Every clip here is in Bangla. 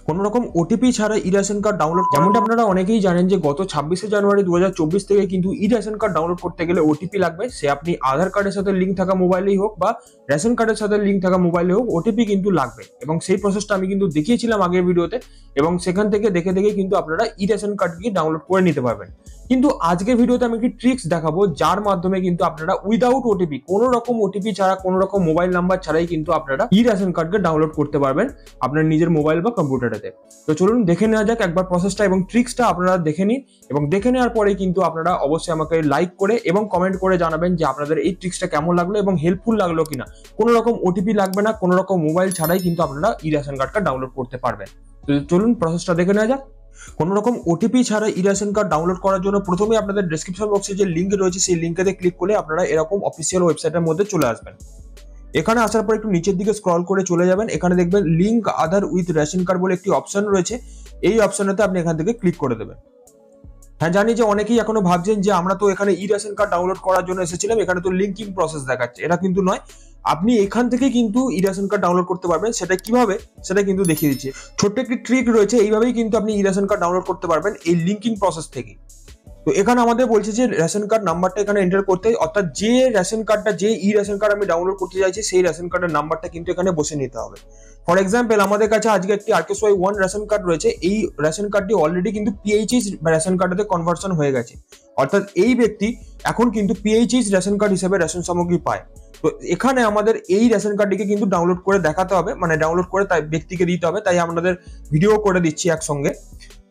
কোনো রকম ওটিপি ছাড়া ই রেশন কার্ড ডাউনলোড, যেমনটা আপনারা অনেকেই জানেন যে গত 26শে জানুয়ারি 2024 থেকে কিন্তু ই রেশন কার্ড ডাউনলোড করতে গেলে ওটিপি লাগবে। সে আপনি আধার কার্ডের সাথে লিঙ্ক থাকা মোবাইলেই হোক বা রেশন কার্ডের সাথে লিঙ্ক থাকা মোবাইলে হোক, ওটিপি কিন্তু লাগবে। এবং সেই প্রসেসটা আমি কিন্তু দেখিয়েছিলাম আগের ভিডিওতে, এবং সেখান থেকে দেখে দেখে কিন্তু আপনারা ই রেশন কার্ডকে ডাউনলোড করে নিতে পারবেন। কিন্তু আজকের ভিডিওতে আমি একটি ট্রিক্স দেখাবো, যার মাধ্যমে কিন্তু আপনারা উইদাউট ওটিপি, কোনো রকম ওটিপি ছাড়া, কোনো রকম মোবাইল নাম্বার ছাড়াই কিন্তু আপনারা ই রেশন কার্ডকে ডাউনলোড করতে পারবেন আপনার নিজের মোবাইল বা কম্পিউটারেতে। তো চলুন দেখে নেওয়া যাক একবার প্রসেসটা এবং ট্রিক্সটা আপনারা দেখে নিন, এবং দেখে নেওয়ার পরে কিন্তু আপনারা অবশ্যই আমাকে লাইক করে এবং কমেন্ট করে জানাবেন যে আপনাদের এই ট্রিক্সটা কেমন লাগলো এবং হেল্পফুল লাগলো কিনা। কোনো রকম ওটিপি লাগবে না, কোনো রকম মোবাইল ছাড়াই কিন্তু আপনারা ই রেশন কার্ডটা ডাউনলোড করতে পারবেন। তো চলুন প্রসেসটা দেখে নেওয়া যাক। কোনো রকম ওটিপি ছাড়া ই রেশন কার্ড ডাউনলোড করার জন্য প্রথমে আপনাদের ডেসক্রিপশন বক্সে যে লিঙ্ক রয়েছে সেই লিঙ্কেতে ক্লিক করে আপনারা এরকম অফিসিয়াল ওয়েবসাইটের মধ্যে চলে আসবেন। এখানে আসার পর একটু নিচের দিকে স্ক্রল করে চলে যাবেন। এখানে দেখবেন link Aadhaar with ration card বলে একটি অপশন রয়েছে। এই অপশনেতে আপনি এখান থেকে ক্লিক করে দেবেন। হ্যাঁ, জানি যে অনেকেই এখনো ভাবছেন যে আমরা তো এখানে ই রেশন কার্ড ডাউনলোড করার জন্য এসেছিলাম, এখানে তো লিঙ্কিং প্রসেস দেখাচ্ছে। এটা কিন্তু নয়, আপনি এখান থেকে কিন্তু ই রেশন কার্ড ডাউনলোড করতে পারবেন। সেটা কিভাবে সেটা কিন্তু দেখিয়ে দিচ্ছি। ছোট্ট একটি ট্রিক রয়েছে, এইভাবেই কিন্তু আপনি ই রেশন কার্ড ডাউনলোড করতে পারবেন এই লিঙ্কিং প্রসেস থেকে। তো এখানে আমাদের বলছে যে রেশন কার্ড নাম্বারটা এখানে এন্টার করতে, অর্থাৎ যে রেশন কার্ডটা, যে ই রেশন কার্ড আমি ডাউনলোড করতে চাইছি সেই রেশন কার্ডের নাম্বারটা কিন্তু এখানে বসে নিতে হবে। ফর এক্সাম্পল, আমাদের কাছে আজকে একটি RKSY1 রেশন কার্ড রয়েছে। এই রেশন কার্ডটি অলরেডি কিন্তু PHH রেশন কার্ডেতে কনভার্সন হয়ে গেছে, অর্থাৎ এই ব্যক্তি এখন কিন্তু PHH রেশন কার্ড হিসেবে রেশন সামগ্রী পায়। তো এখানে আমাদের এই রেশন কার্ডটিকে কিন্তু ডাউনলোড করে দেখাতে হবে, মানে ডাউনলোড করে তাই ব্যক্তিকে দিতে হবে। তাই আপনাদের ভিডিও করে দিচ্ছি একসঙ্গে।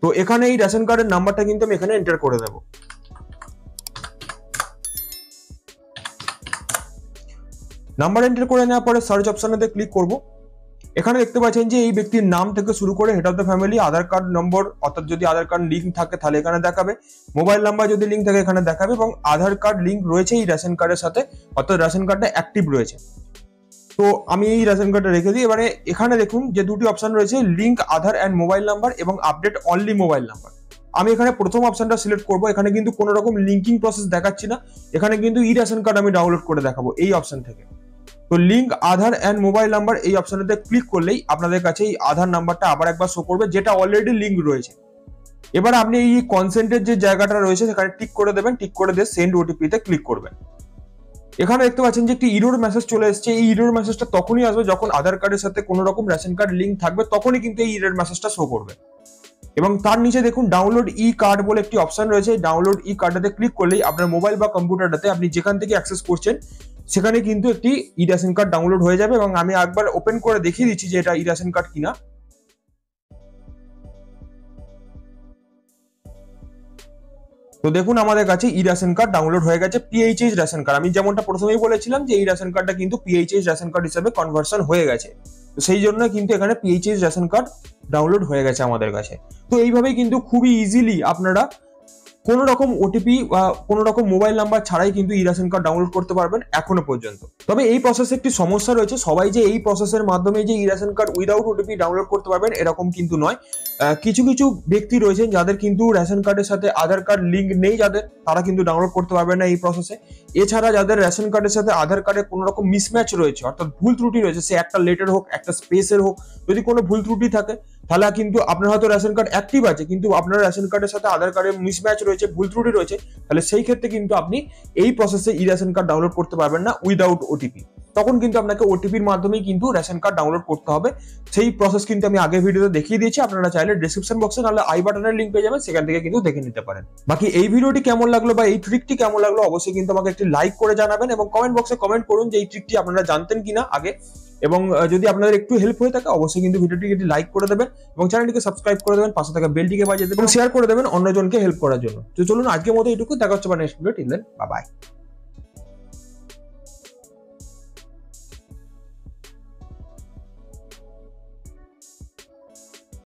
তো এখানে এই রেশন কার্ডের নাম্বারটা কিন্তু আমি এখানে এন্টার করে দেবো। নাম্বার এন্টার করে নেওয়ার পরে সার্চ অপশনেতে ক্লিক করব। এখানে দেখতে পাচ্ছেন যে এই ব্যক্তির নাম থেকে শুরু করে head of the family, Aadhaar card নম্বর, অর্থাৎ যদি আধার কার্ড লিঙ্ক থাকে তাহলে এখানে দেখাবে, মোবাইল নাম্বার যদি লিঙ্ক থাকে এখানে দেখাবে, এবং আধার কার্ড লিঙ্ক রয়েছে এই রেশন কার্ডের সাথে, অর্থাৎ রেশন কার্ডটা অ্যাক্টিভ রয়েছে। তো আমি এই রেশন কার্ডটা রেখে দিই। এবারে এখানে দেখুন যে দুটি অপশন রয়েছে, link Aadhaar and mobile number এবং আপডেট অনলি মোবাইল নাম্বার। আমি এখানে প্রথম অপশনটা সিলেক্ট করব। এখানে কিন্তু কোনো রকম লিঙ্কিং প্রসেস দেখাচ্ছি না, এখানে কিন্তু ই রেশন কার্ড আমি ডাউনলোড করে দেখাবো এই অপশন থেকে। তো link Aadhaar and mobile number এই অপশনটাতে ক্লিক করলেই আপনাদের কাছে এই আধার নাম্বারটা আবার একবার শো করবে, যেটা অলরেডি লিঙ্ক রয়েছে। এবার আপনি এই কনসেন্টের যে জায়গাটা রয়েছে সেখানে টিক করে দেবেন, টিক করে দিয়ে সেন্ড ওটিপি তে ক্লিক করবেন। এখানে দেখতে পাচ্ছেন যে একটি ইরর মেসেজ চলে এসেছে। এই ইরর মেসেজটা তখনই আসবে যখন আধার কার্ডের সাথে কোনো রকম রেশন কার্ড লিঙ্ক থাকবে, তখনই কিন্তু এই ইরর মেসেজটা শো করবে। এবং তার নিচে দেখুন ডাউনলোড ই কার্ড বলে একটি অপশন রয়েছে। ডাউনলোড ই কার্ডটাতে ক্লিক করলেই আপনার মোবাইল বা কম্পিউটারটাতে আপনি যেখান থেকে অ্যাক্সেস করছেন সেখানে কিন্তু একটি ই রেশন কার্ড ডাউনলোড হয়ে যাবে। এবং আমি একবার ওপেন করে দেখিয়ে দিচ্ছি যে এটা ই রেশন কার্ড কিনা। তো দেখুন আমাদের কাছে ই রেশন কার্ড ডাউনলোড হয়ে গেছে, PHH রেশন কার্ড। আমি যেমনটা প্রথমেই বলেছিলাম যে এই রেশন কার্ডটা কিন্তু PHH রেশন কার্ড হিসেবে কনভার্সন হয়ে গেছে, তো সেই জন্য কিন্তু এখানে PHH রেশন কার্ড ডাউনলোড হয়ে গেছে আমাদের কাছে। তো এইভাবেই কিন্তু খুবই ইজিলি আপনারা কোনো রকম ওটিপি বা কোনো রকম মোবাইল নাম্বার ছাড়াই কিন্তু ই রেশন কার্ড ডাউনলোড করতে পারবেন এখনো পর্যন্ত। তবে এই প্রসেসে একটি সমস্যা রয়েছে, সবাই যে এই প্রসেসের মাধ্যমে যে ই ration card without OTP download করতে পারবেন এরকম কিন্তু নয়। কিছু কিছু ব্যক্তি রয়েছেন যাদের কিন্তু রেশন কার্ডের সাথে আধার কার্ড লিঙ্ক নেই, যাদের, তারা কিন্তু ডাউনলোড করতে পারবেন না এই প্রসেসে। এছাড়া যাদের রেশন কার্ডের সাথে আধার কার্ডে কোনো রকম মিসম্যাচ রয়েছে, অর্থাৎ ভুল ত্রুটি রয়েছে, সে একটা লেটার হোক একটা স্পেসের হোক, যদি কোনো ভুল ত্রুটি থাকে তাহলে কিন্তু আপনার হয়তো রেশন কার্ড অ্যাক্টিভ আছে কিন্তু আপনার রেশন কার্ডের সাথে আধার কার্ডের মিসম্যাচ রয়েছে, ভুল ত্রুটি রয়েছে, তাহলে সেই ক্ষেত্রে কিন্তু আপনি এই প্রসেসে ই রেশন কার্ড ডাউনলোড করতে পারবেন না উইদাউট ওটিপি। তখন কিন্তু আপনাকে ওটিপির মাধ্যমেই কিন্তু রেশন কার্ড ডাউনলোড করতে হবে। সেই প্রসেস কিন্তু আমি আগের ভিডিওতে দেখিয়ে দিয়েছি, আপনারা চাইলে ডেসক্রিপশন বক্সে নাহলে আই বাটনের লিংক পেয়ে যাবেন, সেখান থেকে কিন্তু দেখে নিতে পারেন। বাকি এই ভিডিওটি কেমন লাগলো বা এই ট্রিকটি কেমন লাগলো অবশ্যই কিন্তু আমাকে একটি লাইক করে জানাবেন, এবং কমেন্ট বক্সে কমেন্ট করুন যে এই ট্রিকটি আপনারা জানতেন কিনা আগে। এবং যদি আপনাদের একটু হেল্প হয়ে থাকে অবশ্যই কিন্তু ভিডিওটিকে একটি লাইক করে দেবেন এবং চ্যানেলটিকে সাবস্ক্রাইব করে দেবেন, পাশে থাকা বেলটিকে বাজিয়ে দেবেন এবং শেয়ার করে দেবেন অন্যজনকে হেল্প করার জন্য। তো চলুন আজকের মতো এইটুকু, দেখা হচ্ছে next video. Till then, bye by.